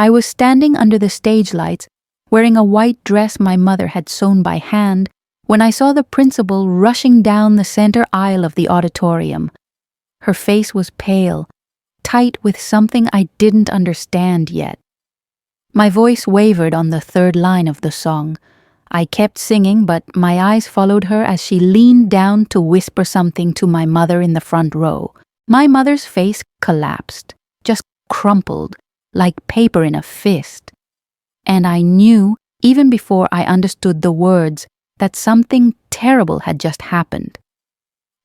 I was standing under the stage lights, wearing a white dress my mother had sewn by hand, when I saw the principal rushing down the center aisle of the auditorium. Her face was pale, tight with something I didn't understand yet. My voice wavered on the third line of the song. I kept singing, but my eyes followed her as she leaned down to whisper something to my mother in the front row. My mother's face collapsed, just crumpled, like paper in a fist. And I knew, even before I understood the words, that something terrible had just happened.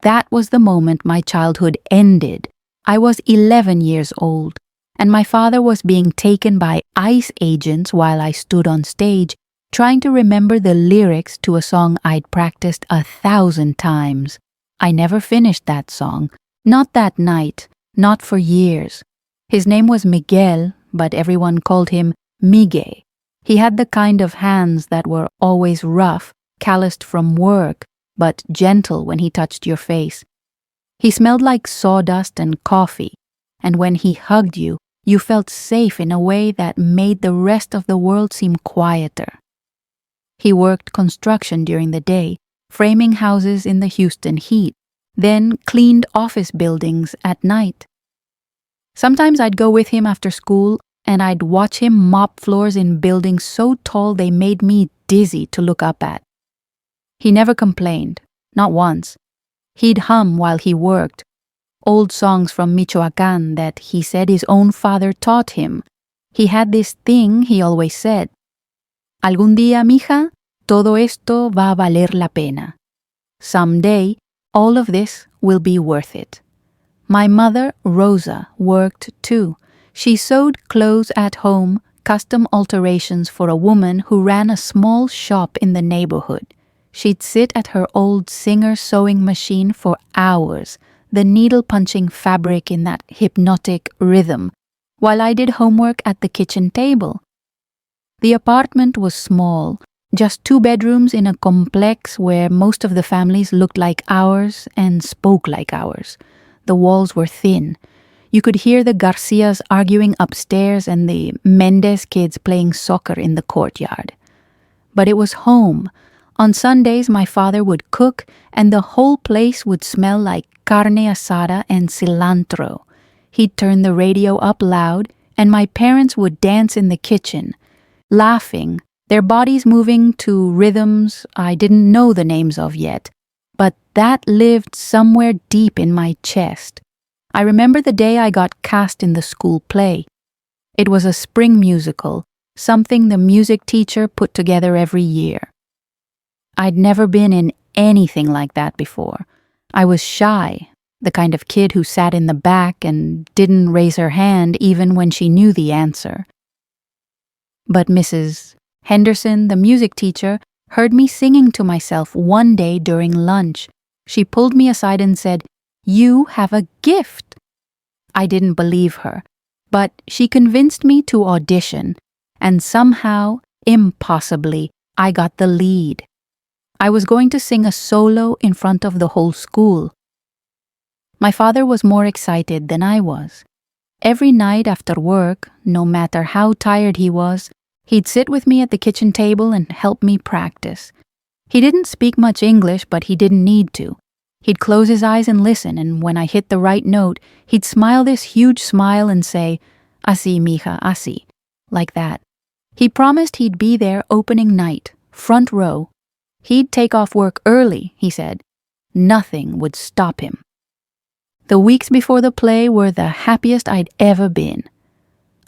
That was the moment my childhood ended. I was 11 years old, and my father was being taken by ICE agents while I stood on stage, trying to remember the lyrics to a song I'd practiced 1,000 times. I never finished that song. Not that night, not for years. His name was Miguel, but everyone called him Migue. He had the kind of hands that were always rough, calloused from work, but gentle when he touched your face. He smelled like sawdust and coffee, and when he hugged you, you felt safe in a way that made the rest of the world seem quieter. He worked construction during the day, framing houses in the Houston heat, then cleaned office buildings at night. Sometimes I'd go with him after school, and I'd watch him mop floors in buildings so tall they made me dizzy to look up at. He never complained, not once. He'd hum while he worked, old songs from Michoacán that he said his own father taught him. He had this thing he always said, "Algún día, mija, todo esto va a valer la pena." Someday, all of this will be worth it. My mother, Rosa, worked too. She sewed clothes at home, custom alterations for a woman who ran a small shop in the neighborhood. She'd sit at her old Singer sewing machine for hours, the needle punching fabric in that hypnotic rhythm, while I did homework at the kitchen table. The apartment was small, just 2 bedrooms in a complex where most of the families looked like ours and spoke like ours. The walls were thin. You could hear the Garcias arguing upstairs and the Mendez kids playing soccer in the courtyard. But it was home. On Sundays, my father would cook, and the whole place would smell like carne asada and cilantro. He'd turn the radio up loud, and my parents would dance in the kitchen, laughing, their bodies moving to rhythms I didn't know the names of yet, but that lived somewhere deep in my chest. I remember the day I got cast in the school play. It was a spring musical, something the music teacher put together every year. I'd never been in anything like that before. I was shy, the kind of kid who sat in the back and didn't raise her hand even when she knew the answer. But Mrs. Henderson, the music teacher, heard me singing to myself one day during lunch. She pulled me aside and said, "You have a gift." I didn't believe her, but she convinced me to audition, and somehow, impossibly, I got the lead. I was going to sing a solo in front of the whole school. My father was more excited than I was. Every night after work, no matter how tired he was, he'd sit with me at the kitchen table and help me practice. He didn't speak much English, but he didn't need to. He'd close his eyes and listen, and when I hit the right note, he'd smile this huge smile and say, "Así, mija, así," like that. He promised he'd be there opening night, front row. He'd take off work early, he said. Nothing would stop him. The weeks before the play were the happiest I'd ever been.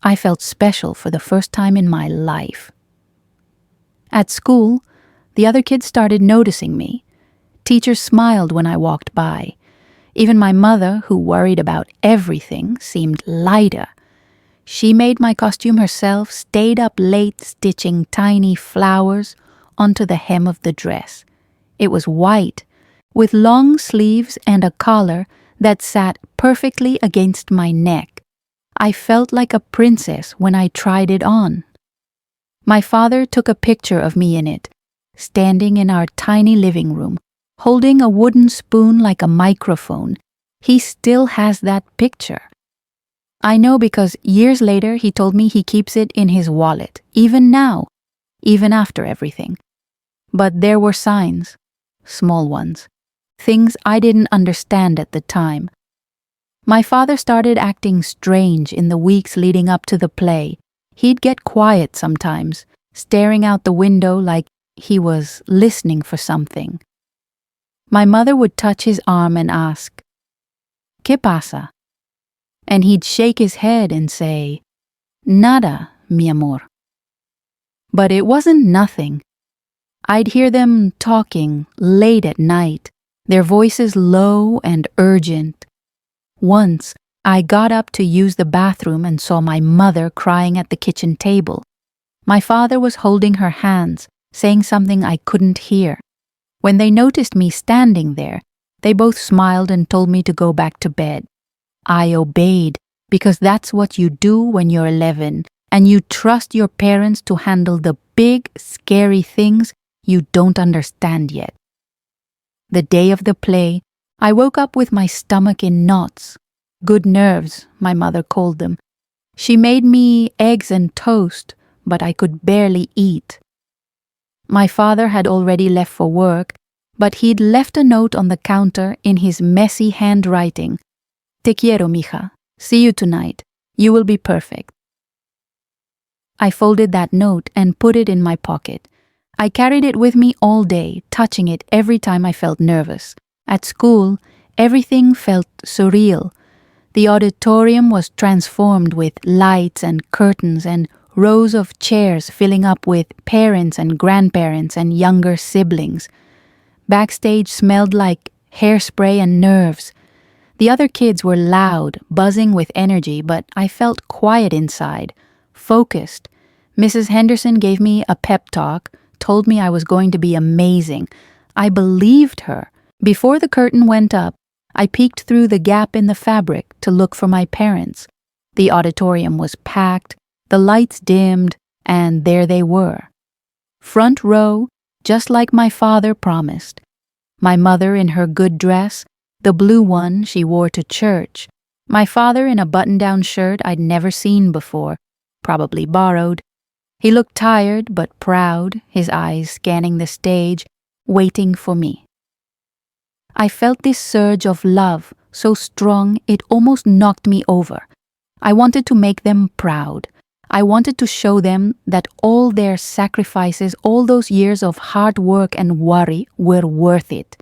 I felt special for the first time in my life. At school, the other kids started noticing me. Teachers smiled when I walked by. Even my mother, who worried about everything, seemed lighter. She made my costume herself, stayed up late stitching tiny flowers onto the hem of the dress. It was white, with long sleeves and a collar that sat perfectly against my neck. I felt like a princess when I tried it on. My father took a picture of me in it, standing in our tiny living room, holding a wooden spoon like a microphone. He still has that picture. I know because years later he told me he keeps it in his wallet, even now, even after everything. But there were signs, small ones, things I didn't understand at the time. My father started acting strange in the weeks leading up to the play. He'd get quiet sometimes, staring out the window like he was listening for something. My mother would touch his arm and ask, ¿Qué pasa? And he'd shake his head and say, Nada, mi amor. But it wasn't nothing. I'd hear them talking late at night, their voices low and urgent. Once, I got up to use the bathroom and saw my mother crying at the kitchen table. My father was holding her hands, saying something I couldn't hear. When they noticed me standing there, they both smiled and told me to go back to bed. I obeyed, because that's what you do when you're 11, and you trust your parents to handle the big, scary things you don't understand yet. The day of the play, I woke up with my stomach in knots. Good nerves, my mother called them. She made me eggs and toast, but I could barely eat. My father had already left for work, but he'd left a note on the counter in his messy handwriting. Te quiero, mija. See you tonight. You will be perfect. I folded that note and put it in my pocket. I carried it with me all day, touching it every time I felt nervous. At school, everything felt surreal. The auditorium was transformed with lights and curtains and rows of chairs filling up with parents and grandparents and younger siblings. Backstage smelled like hairspray and nerves. The other kids were loud, buzzing with energy, but I felt quiet inside, focused. Mrs. Henderson gave me a pep talk, told me I was going to be amazing. I believed her. Before the curtain went up, I peeked through the gap in the fabric to look for my parents. The auditorium was packed, the lights dimmed, and there they were. Front row, just like my father promised. My mother in her good dress, the blue one she wore to church. My father in a button-down shirt I'd never seen before, probably borrowed. He looked tired but proud, his eyes scanning the stage, waiting for me. I felt this surge of love, so strong it almost knocked me over. I wanted to make them proud. I wanted to show them that all their sacrifices, all those years of hard work and worry were worth it.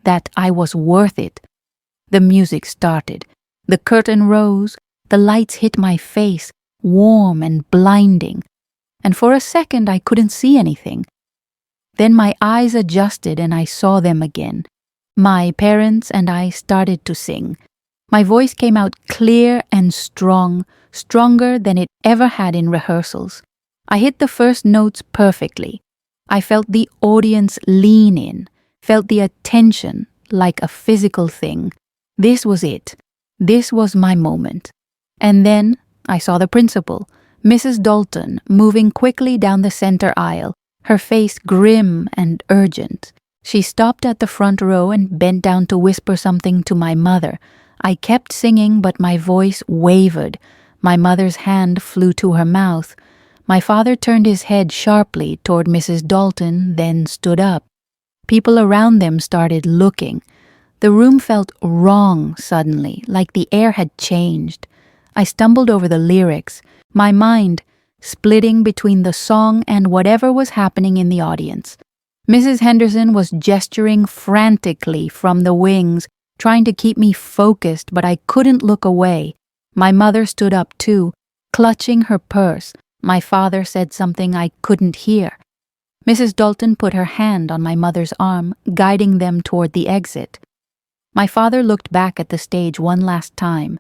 That I was worth it. The music started. The curtain rose. The lights hit my face, warm and blinding. And for a second I couldn't see anything. Then my eyes adjusted and I saw them again. My parents and I started to sing. My voice came out clear and strong, stronger than it ever had in rehearsals. I hit the first notes perfectly. I felt the audience lean in, felt the attention like a physical thing. This was it. This was my moment. And then I saw the principal, Mrs. Dalton, moving quickly down the center aisle, her face grim and urgent. She stopped at the front row and bent down to whisper something to my mother. I kept singing, but my voice wavered. My mother's hand flew to her mouth. My father turned his head sharply toward Mrs. Dalton, then stood up. People around them started looking. The room felt wrong suddenly, like the air had changed. I stumbled over the lyrics, my mind splitting between the song and whatever was happening in the audience. Mrs. Henderson was gesturing frantically from the wings, trying to keep me focused, but I couldn't look away. My mother stood up too, clutching her purse. My father said something I couldn't hear. Mrs. Dalton put her hand on my mother's arm, guiding them toward the exit. My father looked back at the stage one last time,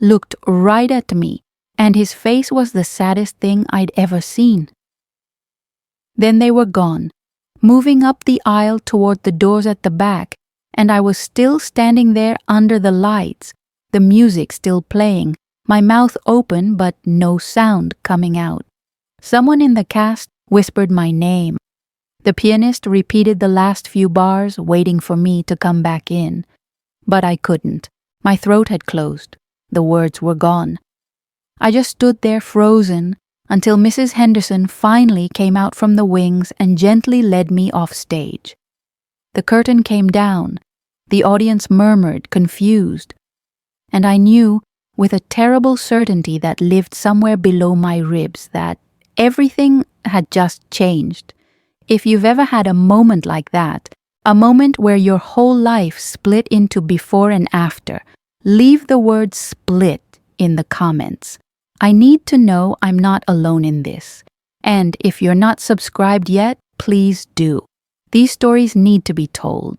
looked right at me, and his face was the saddest thing I'd ever seen. Then they were gone, moving up the aisle toward the doors at the back, and I was still standing there under the lights, the music still playing, my mouth open but no sound coming out. Someone in the cast whispered my name. The pianist repeated the last few bars, waiting for me to come back in. But I couldn't. My throat had closed. The words were gone. I just stood there frozen until Mrs. Henderson finally came out from the wings and gently led me off stage. The curtain came down. The audience murmured, confused. And I knew, with a terrible certainty that lived somewhere below my ribs, that everything had just changed. If you've ever had a moment like that, a moment where your whole life split into before and after, leave the word split in the comments. I need to know I'm not alone in this. And if you're not subscribed yet, please do. These stories need to be told.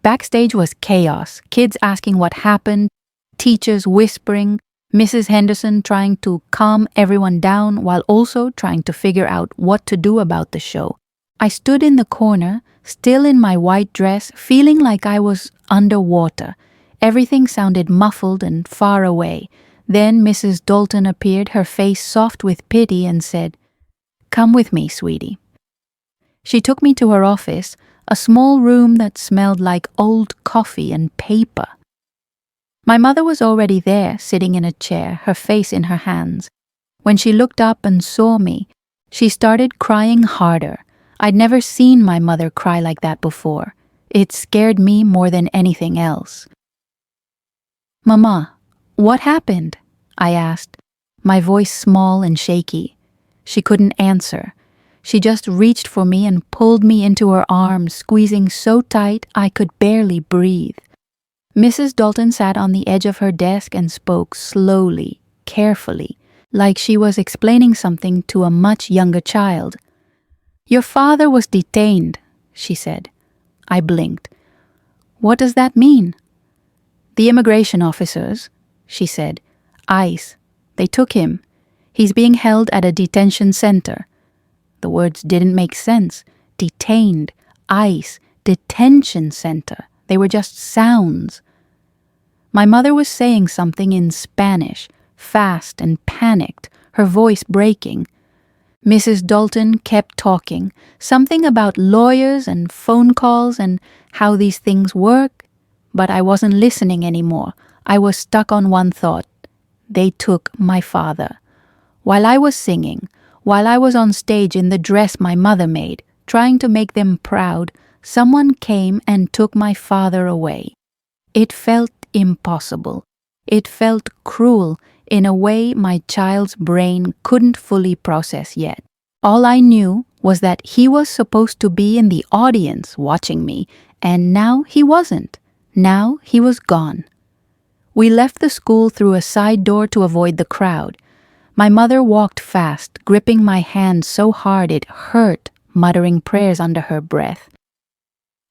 Backstage was chaos, kids asking what happened, teachers whispering, Mrs. Henderson trying to calm everyone down while also trying to figure out what to do about the show. I stood in the corner, still in my white dress, feeling like I was underwater. Everything sounded muffled and far away. Then Mrs. Dalton appeared, her face soft with pity, and said, "Come with me, sweetie." She took me to her office, a small room that smelled like old coffee and paper. My mother was already there, sitting in a chair, her face in her hands. When she looked up and saw me, she started crying harder. I'd never seen my mother cry like that before. It scared me more than anything else. "Mama, what happened?" I asked, my voice small and shaky. She couldn't answer. She just reached for me and pulled me into her arms, squeezing so tight I could barely breathe. Mrs. Dalton sat on the edge of her desk and spoke slowly, carefully, like she was explaining something to a much younger child. "Your father was detained," she said. I blinked. "What does that mean?" "The immigration officers," she said. "ICE. They took him. He's being held at a detention center." The words didn't make sense. Detained, ICE, detention center. They were just sounds. My mother was saying something in Spanish, fast and panicked, her voice breaking. Mrs. Dalton kept talking, something about lawyers and phone calls and how these things work, but I wasn't listening anymore. I was stuck on one thought. They took my father. While I was singing, while I was on stage in the dress my mother made, trying to make them proud, someone came and took my father away. It felt impossible. It felt cruel in a way my child's brain couldn't fully process yet. All I knew was that he was supposed to be in the audience watching me, and now he wasn't. Now he was gone. We left the school through a side door to avoid the crowd. My mother walked fast, gripping my hand so hard it hurt, muttering prayers under her breath.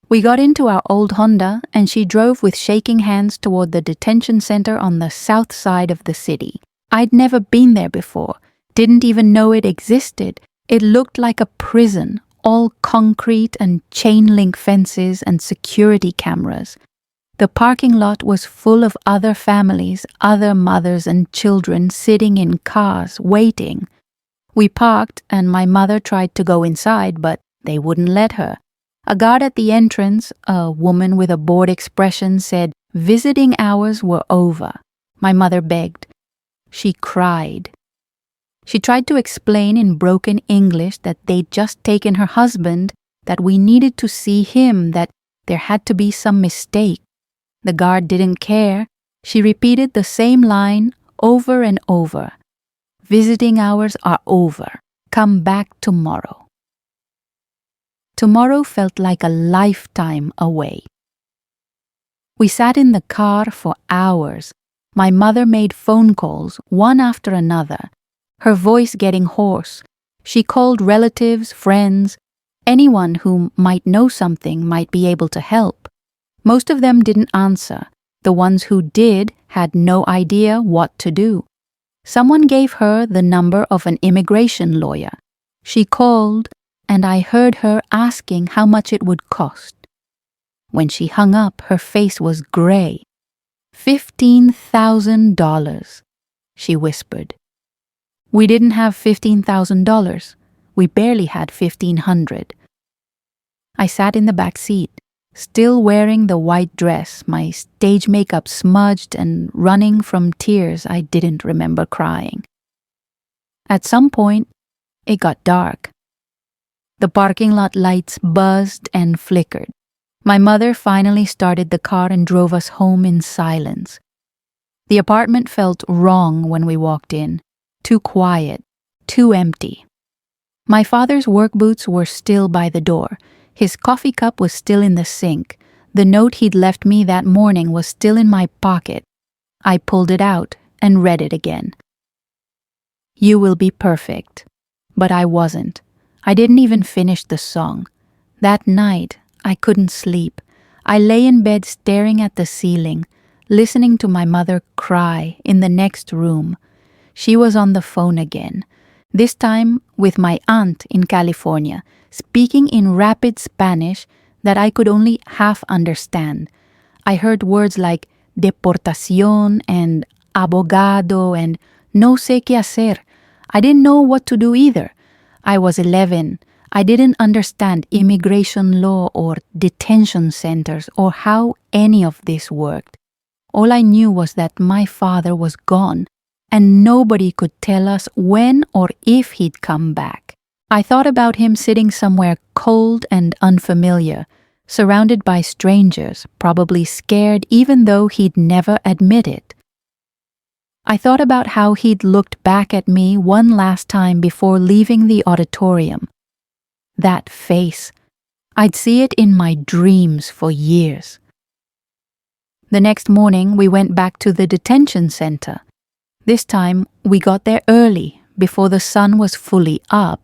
We got into our old Honda, and she drove with shaking hands toward the detention center on the south side of the city. I'd never been there before, didn't even know it existed. It looked like a prison, all concrete and chain-link fences and security cameras. The parking lot was full of other families, other mothers and children sitting in cars, waiting. We parked, and my mother tried to go inside, but they wouldn't let her. A guard at the entrance, a woman with a bored expression, said visiting hours were over. My mother begged. She cried. She tried to explain in broken English that they'd just taken her husband, that we needed to see him, that there had to be some mistake. The guard didn't care. She repeated the same line over and over. Visiting hours are over. Come back tomorrow. Tomorrow felt like a lifetime away. We sat in the car for hours. My mother made phone calls, one after another, her voice getting hoarse. She called relatives, friends, anyone who might know something might be able to help. Most of them didn't answer. The ones who did had no idea what to do. Someone gave her the number of an immigration lawyer. She called, and I heard her asking how much it would cost. When she hung up, her face was gray. $15,000, she whispered. We didn't have $15,000. We barely had $1,500. I sat in the back seat. still wearing the white dress, my stage makeup smudged and running from tears I didn't remember crying. At some point, it got dark. The parking lot lights buzzed and flickered. My mother finally started the car and drove us home in silence. The apartment felt wrong when we walked in. Too quiet, too empty. My father's work boots were still by the door. His coffee cup was still in the sink. The note he'd left me that morning was still in my pocket. I pulled it out and read it again. You will be perfect. But I wasn't. I didn't even finish the song. That night, I couldn't sleep. I lay in bed staring at the ceiling, listening to my mother cry in the next room. She was on the phone again, this time with my aunt in California, speaking in rapid Spanish that I could only half understand. I heard words like deportación and abogado and no sé qué hacer. I didn't know what to do either. I was 11. I didn't understand immigration law or detention centers or how any of this worked. All I knew was that my father was gone, and nobody could tell us when or if he'd come back. I thought about him sitting somewhere cold and unfamiliar, surrounded by strangers, probably scared even though he'd never admit it. I thought about how he'd looked back at me one last time before leaving the auditorium. That face. I'd see it in my dreams for years. The next morning, we went back to the detention center. This time, we got there early, before the sun was fully up,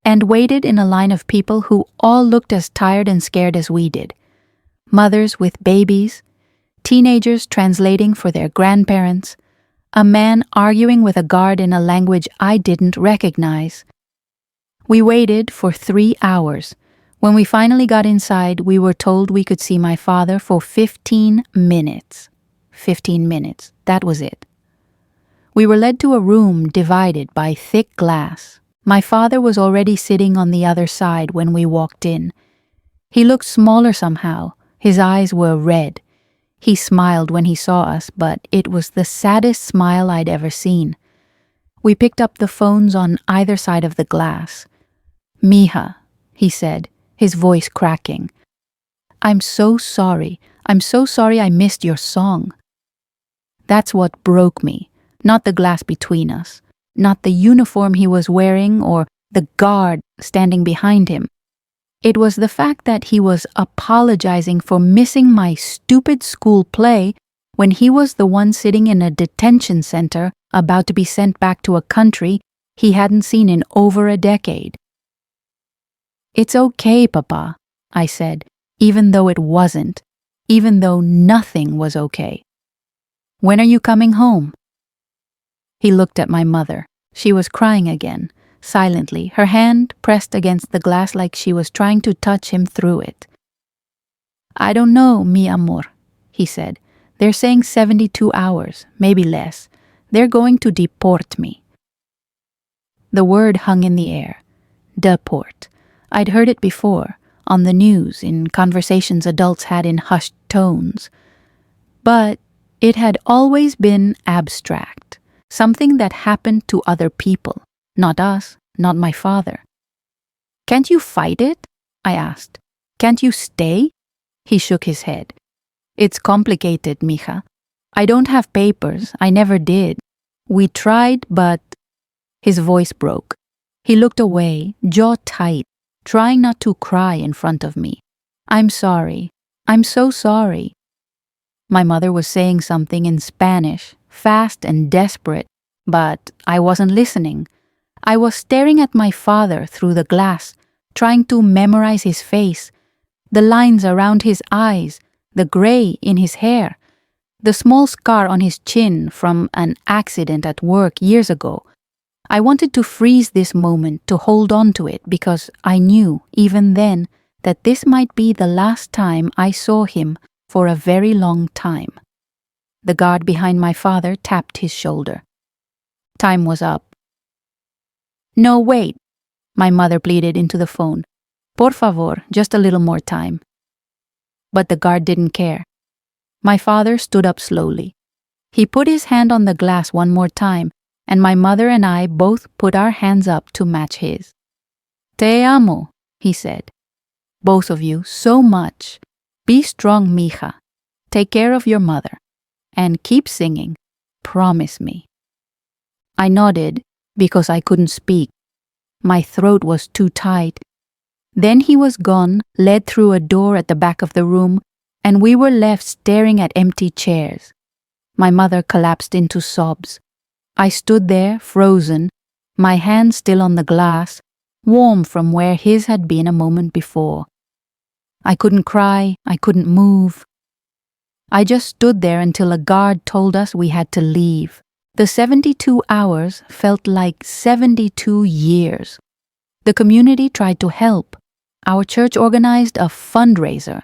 and waited in a line of people who all looked as tired and scared as we did. Mothers with babies, teenagers translating for their grandparents, a man arguing with a guard in a language I didn't recognize. We waited for 3 hours. When we finally got inside, we were told we could see my father for 15 minutes. 15 minutes, that was it. We were led to a room divided by thick glass. My father was already sitting on the other side when we walked in. He looked smaller somehow. His eyes were red. He smiled when he saw us, but it was the saddest smile I'd ever seen. We picked up the phones on either side of the glass. Mija, he said, his voice cracking. I'm so sorry. I'm so sorry I missed your song. That's what broke me, not the glass between us, not the uniform he was wearing or the guard standing behind him. It was the fact that he was apologizing for missing my stupid school play when he was the one sitting in a detention center about to be sent back to a country he hadn't seen in over a decade. It's okay, Papa, I said, even though it wasn't, even though nothing was okay. When are you coming home? He looked at my mother. She was crying again. Silently, her hand pressed against the glass like she was trying to touch him through it. I don't know, mi amor, he said. They're saying 72 hours, maybe less. They're going to deport me. The word hung in the air. Deport. I'd heard it before, on the news, in conversations adults had in hushed tones. But it had always been abstract, something that happened to other people. Not us, not my father. Can't you fight it? I asked. Can't you stay? He shook his head. It's complicated, mija. I don't have papers. I never did. We tried, but... His voice broke. He looked away, jaw tight, trying not to cry in front of me. I'm sorry. I'm so sorry. My mother was saying something in Spanish, fast and desperate, but I wasn't listening. I was staring at my father through the glass, trying to memorize his face, the lines around his eyes, the gray in his hair, the small scar on his chin from an accident at work years ago. I wanted to freeze this moment, to hold on to it, because I knew, even then, that this might be the last time I saw him for a very long time. The guard behind my father tapped his shoulder. Time was up. No, wait, my mother pleaded into the phone. Por favor, just a little more time. but the guard didn't care. My father stood up slowly. He put his hand on the glass one more time, and my mother and I both put our hands up to match his. Te amo, he said. Both of you, so much. Be strong, mija. Take care of your mother. And keep singing. Promise me. I nodded because I couldn't speak. My throat was too tight. Then he was gone, led through a door at the back of the room, and we were left staring at empty chairs. My mother collapsed into sobs. I stood there, frozen, my hand still on the glass, warm from where his had been a moment before. I couldn't cry, I couldn't move. I just stood there until a guard told us we had to leave. The 72 hours felt like 72 years. The community tried to help. Our church organized a fundraiser.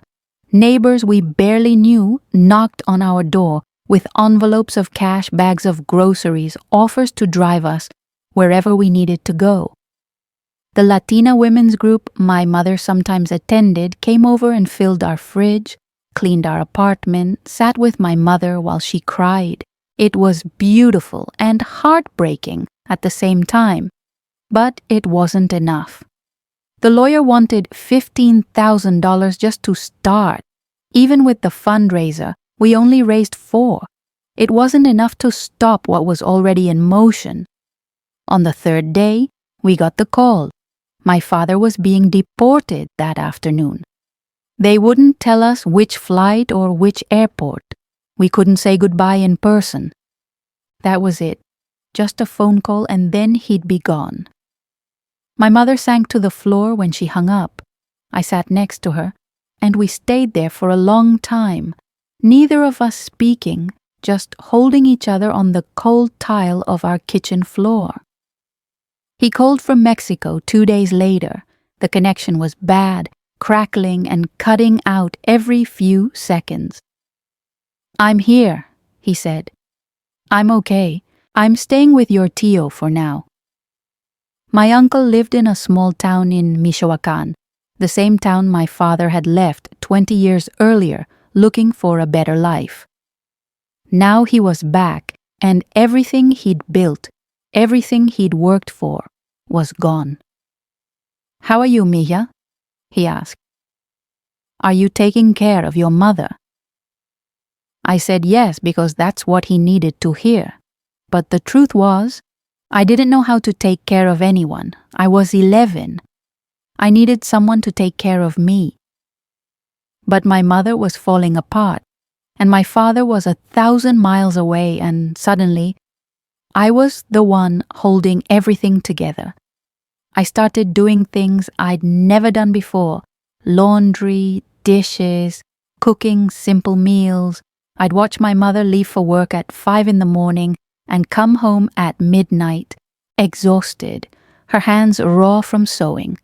Neighbors we barely knew knocked on our door with envelopes of cash, bags of groceries, offers to drive us wherever we needed to go. The Latina women's group my mother sometimes attended came over and filled our fridge, cleaned our apartment, sat with my mother while she cried. It was beautiful and heartbreaking at the same time, but it wasn't enough. The lawyer wanted $15,000 just to start. Even with the fundraiser, we only raised $4,000. It wasn't enough to stop what was already in motion. On the third day, we got the call. My father was being deported that afternoon. They wouldn't tell us which flight or which airport. We couldn't say goodbye in person. That was it. Just a phone call and then he'd be gone. My mother sank to the floor when she hung up. I sat next to her, and we stayed there for a long time, neither of us speaking, just holding each other on the cold tile of our kitchen floor. He called from Mexico 2 days later. The connection was bad, crackling and cutting out every few seconds. "I'm here," he said. "I'm okay. I'm staying with your tío for now." My uncle lived in a small town in Michoacán, the same town my father had left 20 years earlier, looking for a better life. Now he was back, and everything he'd built, everything he'd worked for, was gone. "How are you, mija?" he asked. "Are you taking care of your mother?" I said yes because that's what he needed to hear. But the truth was, I didn't know how to take care of anyone. I was 11. I needed someone to take care of me. But my mother was falling apart, and my father was 1,000 miles away, and suddenly, I was the one holding everything together. I started doing things I'd never done before: laundry, dishes, cooking simple meals. I'd watch my mother leave for work at 5 in the morning and come home at midnight, exhausted, her hands raw from sewing.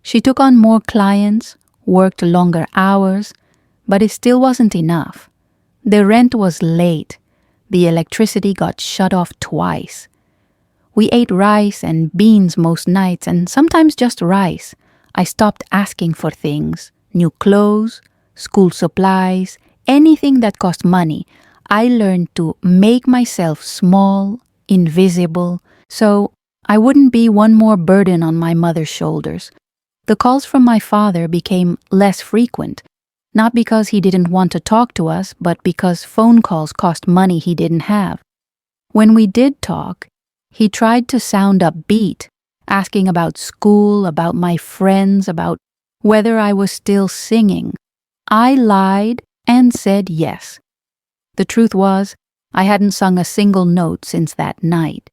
She took on more clients, worked longer hours, but it still wasn't enough. The rent was late. The electricity got shut off twice. We ate rice and beans most nights, and sometimes just rice. I stopped asking for things: new clothes, school supplies, anything that cost money. I learned to make myself small, invisible, so I wouldn't be one more burden on my mother's shoulders. The calls from my father became less frequent, not because he didn't want to talk to us, but because phone calls cost money he didn't have. When we did talk, he tried to sound upbeat, asking about school, about my friends, about whether I was still singing. I lied and said yes. The truth was, I hadn't sung a single note since that night.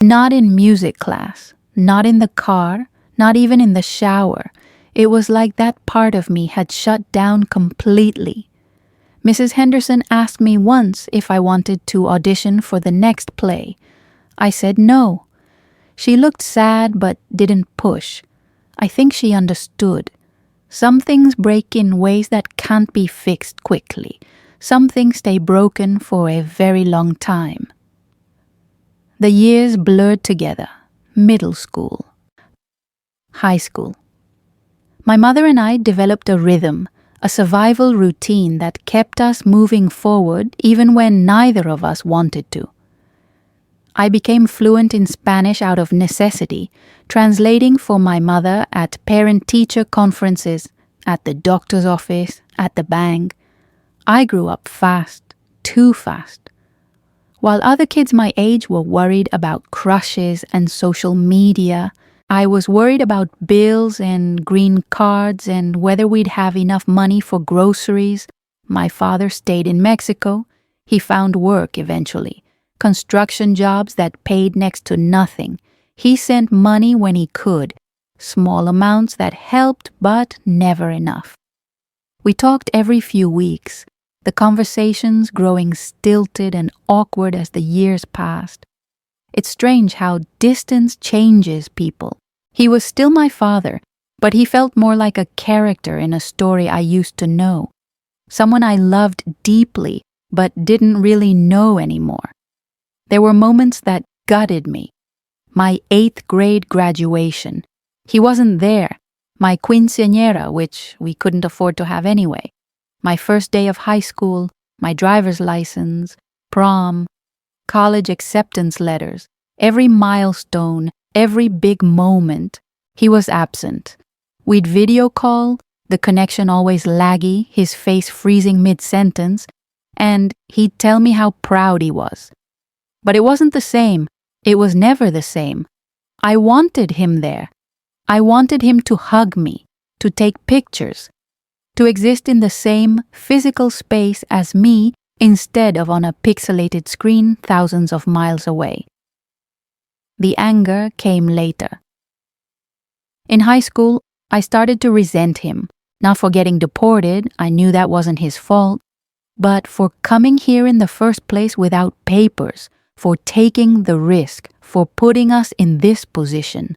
Not in music class, not in the car, not even in the shower. It was like that part of me had shut down completely. Mrs. Henderson asked me once if I wanted to audition for the next play. I said no. She looked sad but didn't push. I think she understood. Some things break in ways that can't be fixed quickly. Some things stay broken for a very long time. The years blurred together. Middle school. High school. My mother and I developed a rhythm, a survival routine that kept us moving forward even when neither of us wanted to. I became fluent in Spanish out of necessity, translating for my mother at parent-teacher conferences, at the doctor's office, at the bank. I grew up fast, too fast. While other kids my age were worried about crushes and social media, I was worried about bills and green cards and whether we'd have enough money for groceries. My father stayed in Mexico. He found work eventually. Construction jobs that paid next to nothing. He sent money when he could, small amounts that helped but never enough. We talked every few weeks, the conversations growing stilted and awkward as the years passed. It's strange how distance changes people. He was still my father, but he felt more like a character in a story I used to know, someone I loved deeply but didn't really know anymore. There were moments that gutted me. My 8th grade graduation. He wasn't there. My quinceañera, which we couldn't afford to have anyway. My first day of high school, my driver's license, prom, college acceptance letters, every milestone, every big moment. He was absent. We'd video call, the connection always laggy, his face freezing mid-sentence, and he'd tell me how proud he was. But it wasn't the same. It was never the same. I wanted him there. I wanted him to hug me, to take pictures, to exist in the same physical space as me instead of on a pixelated screen thousands of miles away. The anger came later. In high school, I started to resent him, not for getting deported, I knew that wasn't his fault, but for coming here in the first place without papers, for taking the risk, for putting us in this position.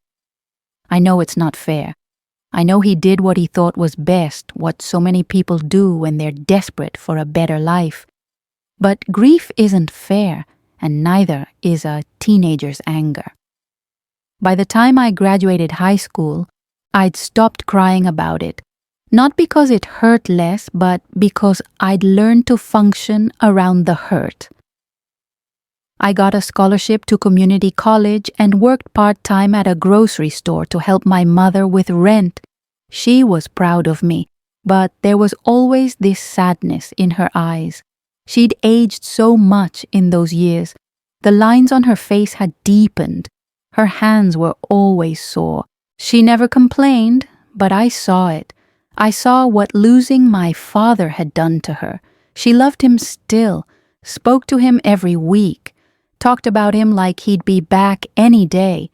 I know it's not fair. I know he did what he thought was best, what so many people do when they're desperate for a better life. But grief isn't fair, and neither is a teenager's anger. By the time I graduated high school, I'd stopped crying about it, not because it hurt less, but because I'd learned to function around the hurt. I got a scholarship to community college and worked part-time at a grocery store to help my mother with rent. She was proud of me, but there was always this sadness in her eyes. She'd aged so much in those years. The lines on her face had deepened. Her hands were always sore. She never complained, but I saw it. I saw what losing my father had done to her. She loved him still, spoke to him every week, talked about him like he'd be back any day,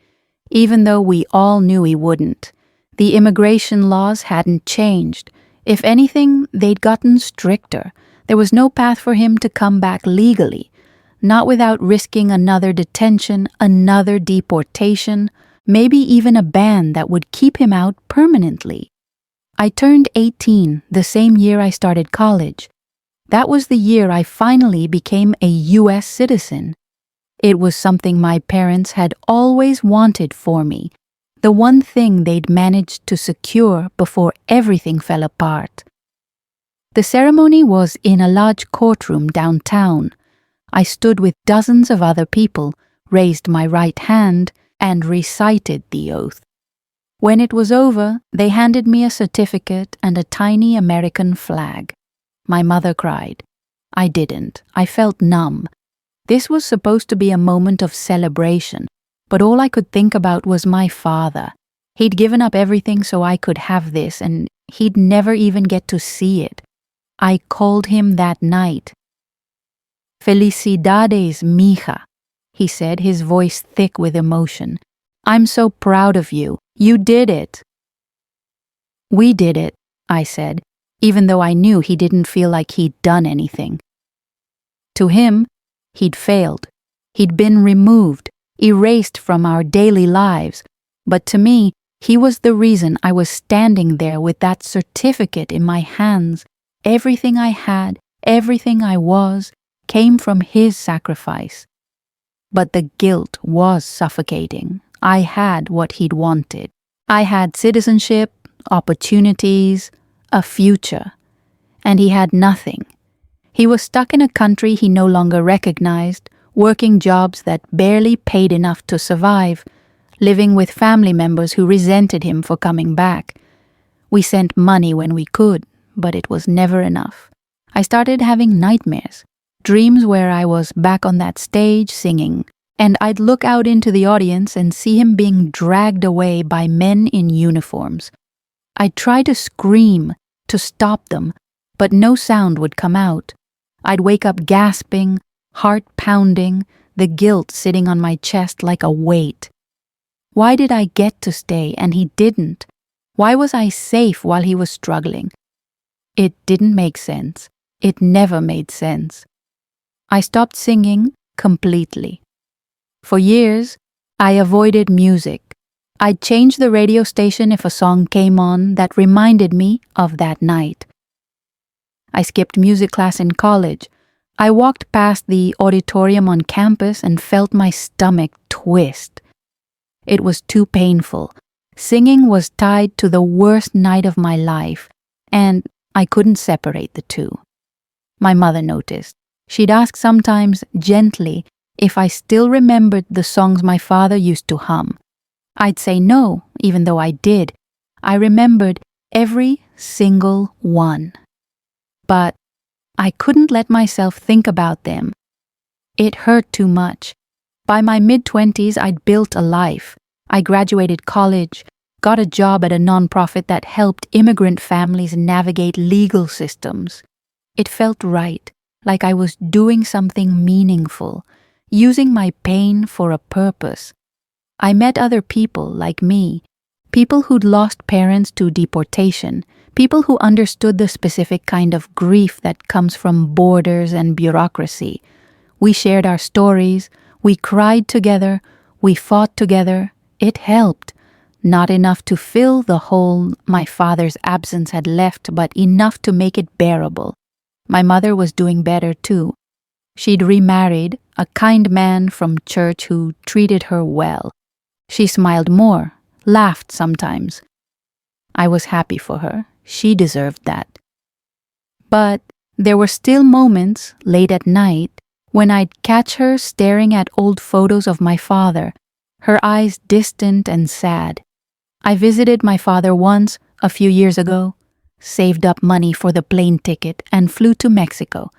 even though we all knew he wouldn't. The immigration laws hadn't changed. If anything, they'd gotten stricter. There was no path for him to come back legally, not without risking another detention, another deportation, maybe even a ban that would keep him out permanently. I turned 18 the same year I started college. That was the year I finally became a U.S. citizen. It was something my parents had always wanted for me, the one thing they'd managed to secure before everything fell apart. The ceremony was in a large courtroom downtown. I stood with dozens of other people, raised my right hand, and recited the oath. When it was over, they handed me a certificate and a tiny American flag. My mother cried. I didn't. I felt numb. This was supposed to be a moment of celebration, but all I could think about was my father. He'd given up everything so I could have this, and he'd never even get to see it. I called him that night. Felicidades, mija, he said, his voice thick with emotion. I'm so proud of you. You did it. We did it, I said, even though I knew he didn't feel like he'd done anything. To him, he'd failed. He'd been removed, erased from our daily lives. But to me, he was the reason I was standing there with that certificate in my hands. Everything I had, everything I was, came from his sacrifice. But the guilt was suffocating. I had what he'd wanted. I had citizenship, opportunities, a future. and he had nothing. He was stuck in a country he no longer recognized, working jobs that barely paid enough to survive, living with family members who resented him for coming back. We sent money when we could, but it was never enough. I started having nightmares, dreams where I was back on that stage singing, and I'd look out into the audience and see him being dragged away by men in uniforms. I'd try to scream, to stop them, but no sound would come out. I'd wake up gasping, heart pounding, the guilt sitting on my chest like a weight. Why did I get to stay and he didn't? Why was I safe while he was struggling? It didn't make sense. It never made sense. I stopped singing completely. For years, I avoided music. I'd change the radio station if a song came on that reminded me of that night. I skipped music class in college. I walked past the auditorium on campus and felt my stomach twist. It was too painful. Singing was tied to the worst night of my life, and I couldn't separate the two. My mother noticed. She'd ask sometimes gently if I still remembered the songs my father used to hum. I'd say no, even though I did. I remembered every single one. But I couldn't let myself think about them. It hurt too much. By my mid-20s, I'd built a life. I graduated college, got a job at a nonprofit that helped immigrant families navigate legal systems. It felt right, like I was doing something meaningful, using my pain for a purpose. I met other people like me, people who'd lost parents to deportation, people who understood the specific kind of grief that comes from borders and bureaucracy. We shared our stories, we cried together, we fought together. It helped. Not enough to fill the hole my father's absence had left, but enough to make it bearable. My mother was doing better too. She'd remarried, a kind man from church who treated her well. She smiled more, laughed sometimes. I was happy for her. She deserved that. But there were still moments, late at night, when I'd catch her staring at old photos of my father, her eyes distant and sad. I visited my father once, a few years ago, saved up money for the plane ticket, and flew to Mexico.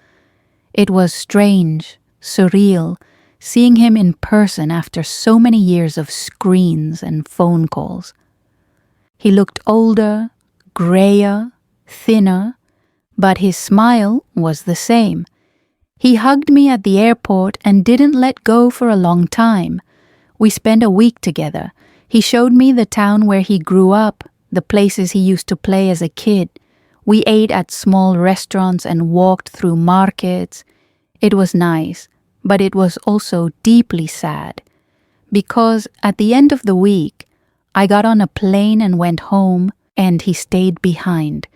It was strange, surreal, seeing him in person after so many years of screens and phone calls. He looked older, grayer, thinner, but his smile was the same. He hugged me at the airport and didn't let go for a long time. We spent a week together. He showed me the town where he grew up, the places he used to play as a kid. We ate at small restaurants and walked through markets. It was nice, but it was also deeply sad. Because at the end of the week, I got on a plane and went home, and he stayed behind.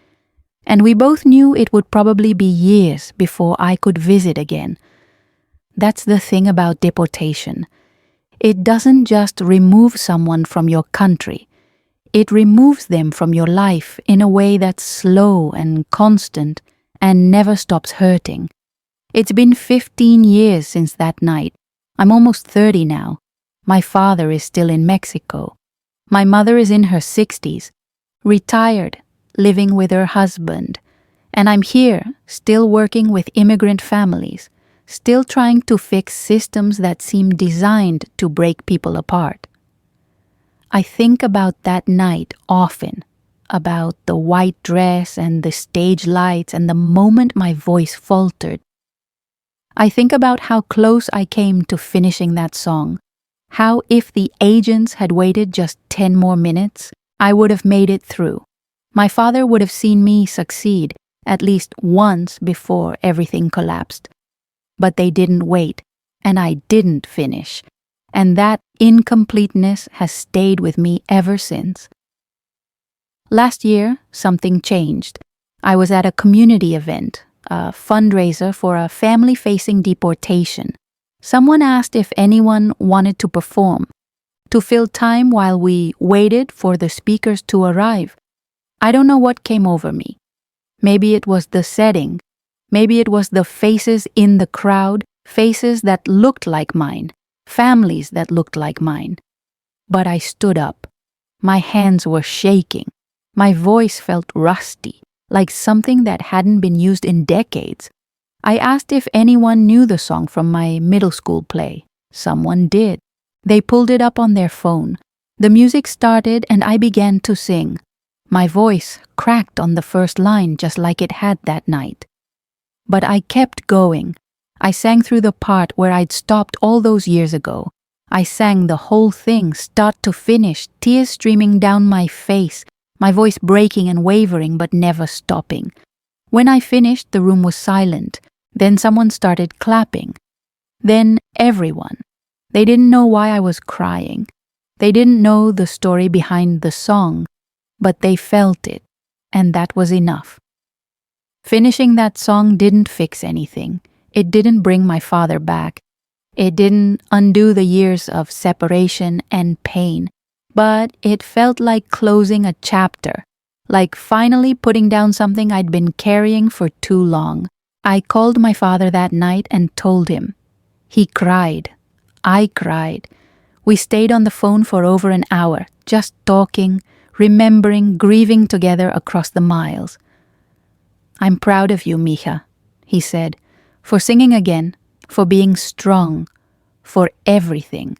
And we both knew it would probably be years before I could visit again. That's the thing about deportation. It doesn't just remove someone from your country. It removes them from your life in a way that's slow and constant and never stops hurting. It's been 15 years since that night. I'm almost 30 now. My father is still in Mexico. My mother is in her 60s, retired, living with her husband. And I'm here, still working with immigrant families, still trying to fix systems that seem designed to break people apart. I think about that night often, about the white dress and the stage lights and the moment my voice faltered. I think about how close I came to finishing that song, how if the agents had waited just 10 more minutes, I would have made it through. My father would have seen me succeed at least once before everything collapsed. But they didn't wait, and I didn't finish, and that incompleteness has stayed with me ever since. Last year, something changed. I was at a community event, a fundraiser for a family facing deportation. Someone asked if anyone wanted to perform, to fill time while we waited for the speakers to arrive. I don't know what came over me. Maybe it was the setting. Maybe it was the faces in the crowd, faces that looked like mine, families that looked like mine. But I stood up. My hands were shaking. My voice felt rusty, like something that hadn't been used in decades. I asked if anyone knew the song from my middle school play. Someone did. They pulled it up on their phone. The music started and I began to sing. My voice cracked on the first line just like it had that night. But I kept going. I sang through the part where I'd stopped all those years ago. I sang the whole thing, start to finish, tears streaming down my face, my voice breaking and wavering but never stopping. When I finished, the room was silent. Then someone started clapping. Then everyone. They didn't know why I was crying. They didn't know the story behind the song, but they felt it, and that was enough. Finishing that song didn't fix anything. It didn't bring my father back. It didn't undo the years of separation and pain, but it felt like closing a chapter, like finally putting down something I'd been carrying for too long. I called my father that night and told him. He cried. I cried. We stayed on the phone for over an hour, just talking, remembering, grieving together across the miles. "I'm proud of you, mija," he said, "for singing again, for being strong, for everything."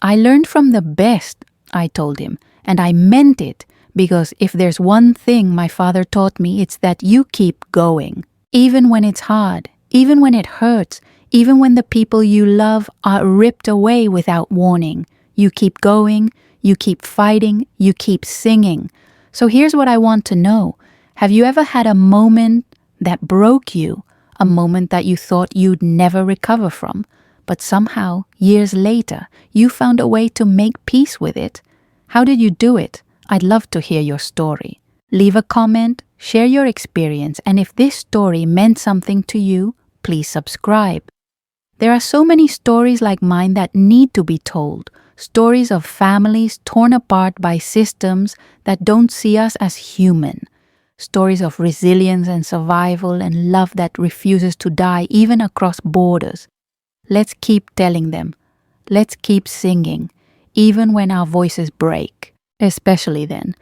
"I learned from the best," I told him, "and I meant it, because if there's one thing my father taught me, it's that you keep going. Even when it's hard, even when it hurts, even when the people you love are ripped away without warning, you keep going, you keep fighting, you keep singing. So here's what I want to know. Have you ever had a moment that broke you, a moment that you thought you'd never recover from, but somehow, years later, you found a way to make peace with it? How did you do it? I'd love to hear your story. Leave a comment, share your experience, and if this story meant something to you, please subscribe. There are so many stories like mine that need to be told, stories of families torn apart by systems that don't see us as human, stories of resilience and survival and love that refuses to die even across borders. Let's keep telling them. Let's keep singing, even when our voices break, especially then.